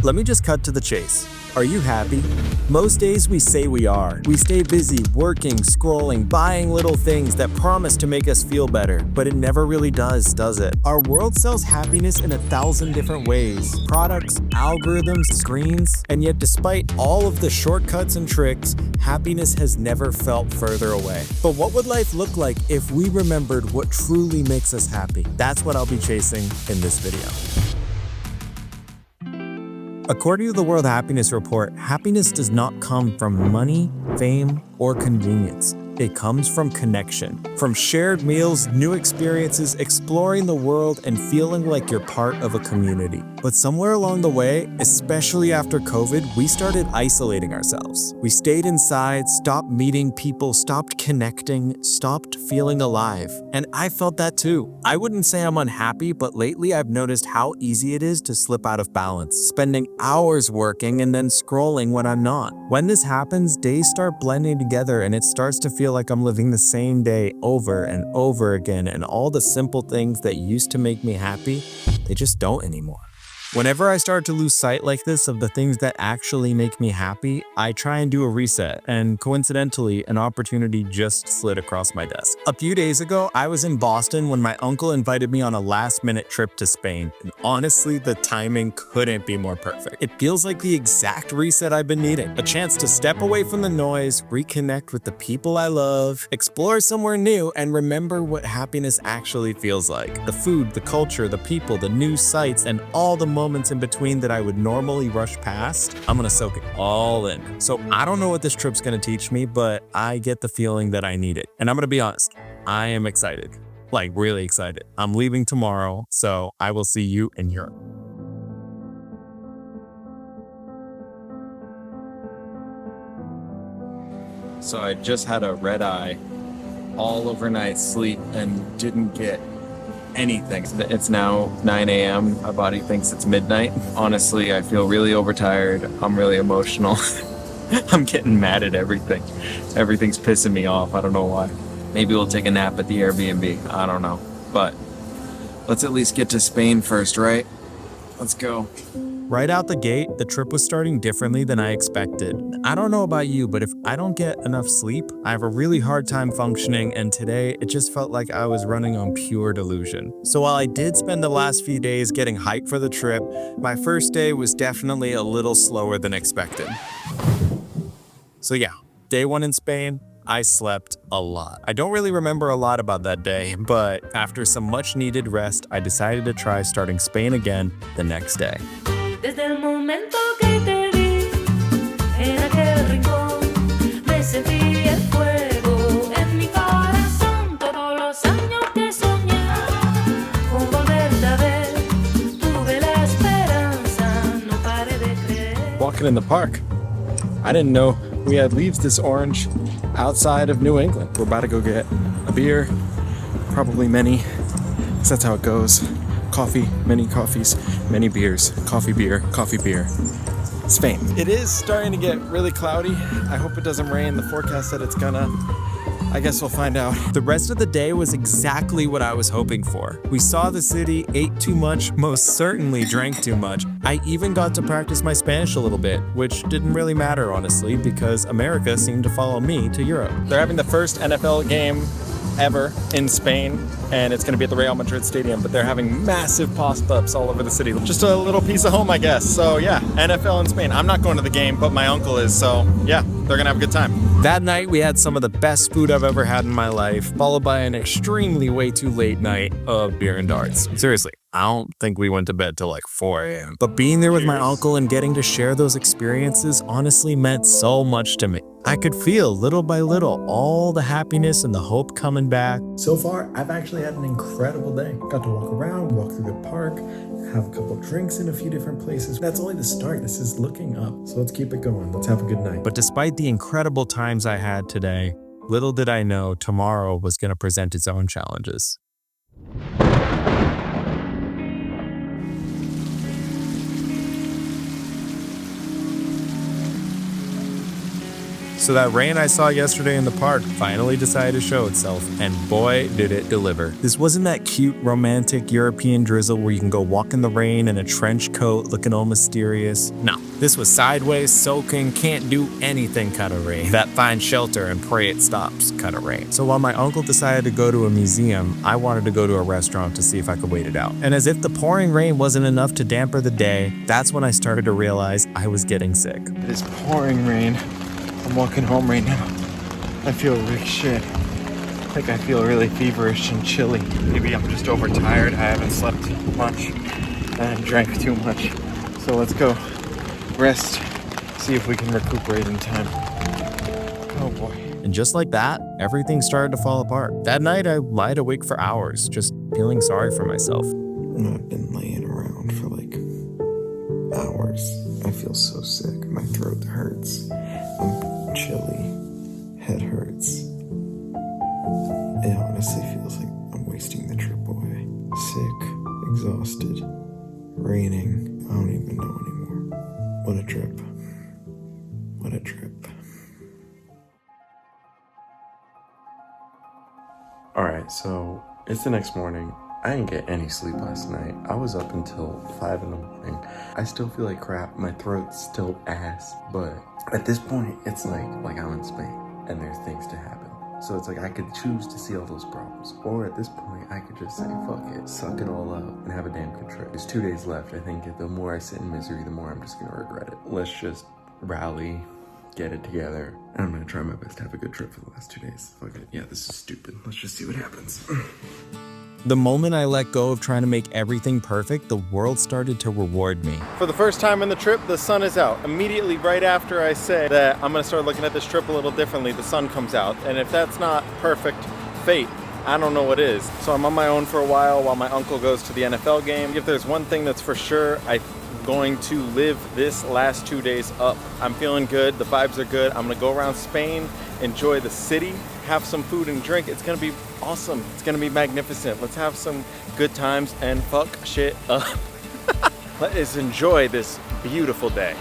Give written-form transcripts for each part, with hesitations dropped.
Let me just cut to the chase. Are you happy? Most days we say we are. We stay busy, working, scrolling, buying little things that promise to make us feel better, but it never really does it? Our world sells happiness in 1,000 different ways. Products, algorithms, screens, and yet despite all of the shortcuts and tricks, happiness has never felt further away. But what would life look like if we remembered what truly makes us happy? That's what I'll be chasing in this video. According to the World Happiness Report, happiness does not come from money, fame, or convenience. It comes from connection, from shared meals, new experiences, exploring the world, and feeling like you're part of a community. But somewhere along the way, especially after COVID, we started isolating ourselves. We stayed inside, stopped meeting people, stopped connecting, stopped feeling alive. And I felt that too. I wouldn't say I'm unhappy, but lately I've noticed how easy it is to slip out of balance, spending hours working and then scrolling when I'm not. When this happens, days start blending together and it starts to feel like I'm living the same day over and over again, and all the simple things that used to make me happy, they just don't anymore. Whenever I start to lose sight like this of the things that actually make me happy, I try and do a reset, and coincidentally, an opportunity just slid across my desk. A few days ago, I was in Boston when my uncle invited me on a last-minute trip to Spain, and honestly, the timing couldn't be more perfect. It feels like the exact reset I've been needing. A chance to step away from the noise, reconnect with the people I love, explore somewhere new, and remember what happiness actually feels like. The food, the culture, the people, the new sights, and all the moments in between that I would normally rush past, I'm gonna soak it all in. So I don't know what this trip's gonna teach me, but I get the feeling that I need it. And I'm gonna be honest, I am excited. Like really excited. I'm leaving tomorrow, so I will see you in Europe. So I just had a red eye, all overnight sleep, and didn't get anything. It's now 9 a.m. My body thinks it's midnight. Honestly, I feel really overtired. I'm really emotional. I'm getting mad at everything. Everything's pissing me off. I don't know why. Maybe we'll take a nap at the Airbnb. I don't know. But let's at least get to Spain first, right? Let's go. Right out the gate, the trip was starting differently than I expected. I don't know about you, but if I don't get enough sleep, I have a really hard time functioning, and today it just felt like I was running on pure delusion. So while I did spend the last few days getting hyped for the trip, my first day was definitely a little slower than expected. So yeah, day one in Spain, I slept a lot. I don't really remember a lot about that day, but after some much needed rest, I decided to try starting Spain again the next day. Desde el momento que te vi en aquel rincón, me sentí el fuego en mi corazón. Todos los años que soñé con volverte a ver, tuve la esperanza, no paré de creer. Walking in the park, I didn't know we had leaves this orange outside of New England. We're about to go get a beer, probably many, because that's how it goes. Coffee, many coffees, many beers, coffee, beer, Spain. It is starting to get really cloudy. I hope it doesn't rain. The forecast said it's gonna. I guess we'll find out. The rest of the day was exactly what I was hoping for. We saw the city, ate too much, most certainly drank too much. I even got to practice my Spanish a little bit, which didn't really matter, honestly, because America seemed to follow me to Europe. They're having the first NFL game ever in Spain, and it's going to be at the Real Madrid Stadium, but they're having massive pop-ups all over the city. Just a little piece of home, I guess. So yeah, NFL in Spain. I'm not going to the game, but my uncle is, so yeah, they're going to have a good time. That night, we had some of the best food I've ever had in my life, followed by an extremely way too late night of beer and darts. Seriously, I don't think we went to bed till like 4 a.m. But being there with my uncle and getting to share those experiences honestly meant so much to me. I could feel little by little all the happiness and the hope coming back. So far, I've actually had an incredible day. Got to walk around, walk through the park, have a couple drinks in a few different places. That's only the start. This is looking up. So let's keep it going. Let's have a good night. But despite the incredible times I had today, little did I know tomorrow was going to present its own challenges. So that rain I saw yesterday in the park finally decided to show itself, and boy, did it deliver. This wasn't that cute, romantic European drizzle where you can go walk in the rain in a trench coat looking all mysterious. No, this was sideways, soaking, can't do anything kind of rain. That find shelter and pray it stops kind of rain. So while my uncle decided to go to a museum, I wanted to go to a restaurant to see if I could wait it out. And as if the pouring rain wasn't enough to damper the day, that's when I started to realize I was getting sick. It is pouring rain. I'm walking home right now. I feel really shit. Like I feel really feverish and chilly. Maybe I'm just overtired. I haven't slept much and drank too much. So let's go rest, see if we can recuperate in time. Oh boy. And just like that, everything started to fall apart. That night, I lied awake for hours, just feeling sorry for myself. I've been laying around for like hours. I feel so sick. My throat hurts. I'm chilly. Head hurts. It honestly feels like I'm wasting the trip away. Sick, exhausted, raining. I don't even know anymore. What a trip. What a trip. Alright, so it's the next morning. I didn't get any sleep last night. I was up until 5 in the morning. I still feel like crap. My throat's still ass. But at this point, it's like I'm in Spain and there's things to happen. So it's like I could choose to see all those problems. Or at this point, I could just say, fuck it, suck it all up and have a damn good trip. There's 2 days left. I think the more I sit in misery, the more I'm just gonna regret it. Let's just rally, get it together, and I'm gonna try my best to have a good trip for the last 2 days. Fuck it. Yeah, this is stupid. Let's just see what happens. The moment I let go of trying to make everything perfect, the world started to reward me. For the first time in the trip, the sun is out. Immediately right after I say that I'm gonna start looking at this trip a little differently, the sun comes out. And if that's not perfect fate, I don't know what is. So I'm on my own for a while my uncle goes to the NFL game. If there's one thing that's for sure, I'm going to live this last 2 days up. I'm feeling good, the vibes are good. I'm gonna go around Spain, enjoy the city, have some food and drink. It's gonna be awesome. It's gonna be magnificent. Let's have some good times and fuck shit up. Let's enjoy this beautiful day.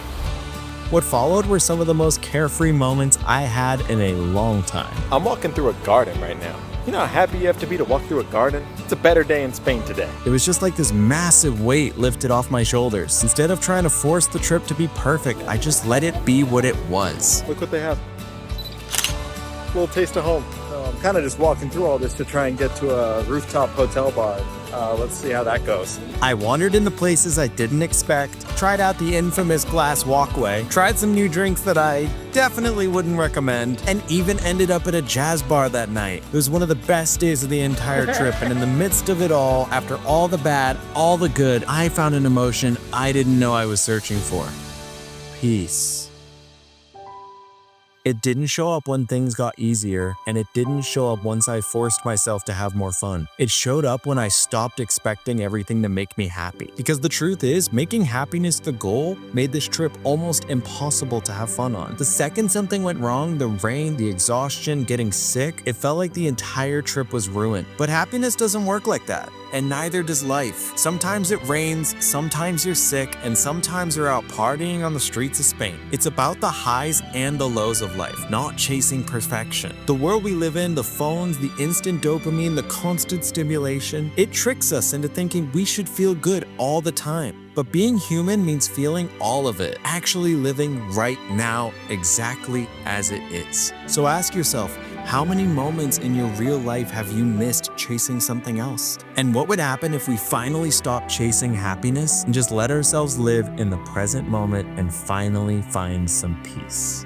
What followed were some of the most carefree moments I had in a long time. I'm walking through a garden right now. You know how happy you have to be to walk through a garden? It's a better day in Spain today. It was just like this massive weight lifted off my shoulders. Instead of trying to force the trip to be perfect, I just let it be what it was. Look what they have. A little taste of home. I'm kind of just walking through all this to try and get to a rooftop hotel bar. Let's see how that goes. I wandered into places I didn't expect, tried out the infamous glass walkway, tried some new drinks that I definitely wouldn't recommend, and even ended up at a jazz bar that night. It was one of the best days of the entire trip, and in the midst of it all, after all the bad, all the good, I found an emotion I didn't know I was searching for. Peace. It didn't show up when things got easier, and it didn't show up once I forced myself to have more fun. It showed up when I stopped expecting everything to make me happy. Because the truth is, making happiness the goal made this trip almost impossible to have fun on. The second something went wrong, the rain, the exhaustion, getting sick, it felt like the entire trip was ruined. But happiness doesn't work like that. And neither does life. Sometimes it rains, sometimes you're sick, and sometimes you're out partying on the streets of Spain. It's about the highs and the lows of life, not chasing perfection. The world we live in, the phones, the instant dopamine, the constant stimulation, it tricks us into thinking we should feel good all the time. But being human means feeling all of it, actually living right now exactly as it is. So ask yourself, how many moments in your real life have you missed chasing something else? And what would happen if we finally stopped chasing happiness and just let ourselves live in the present moment and finally find some peace?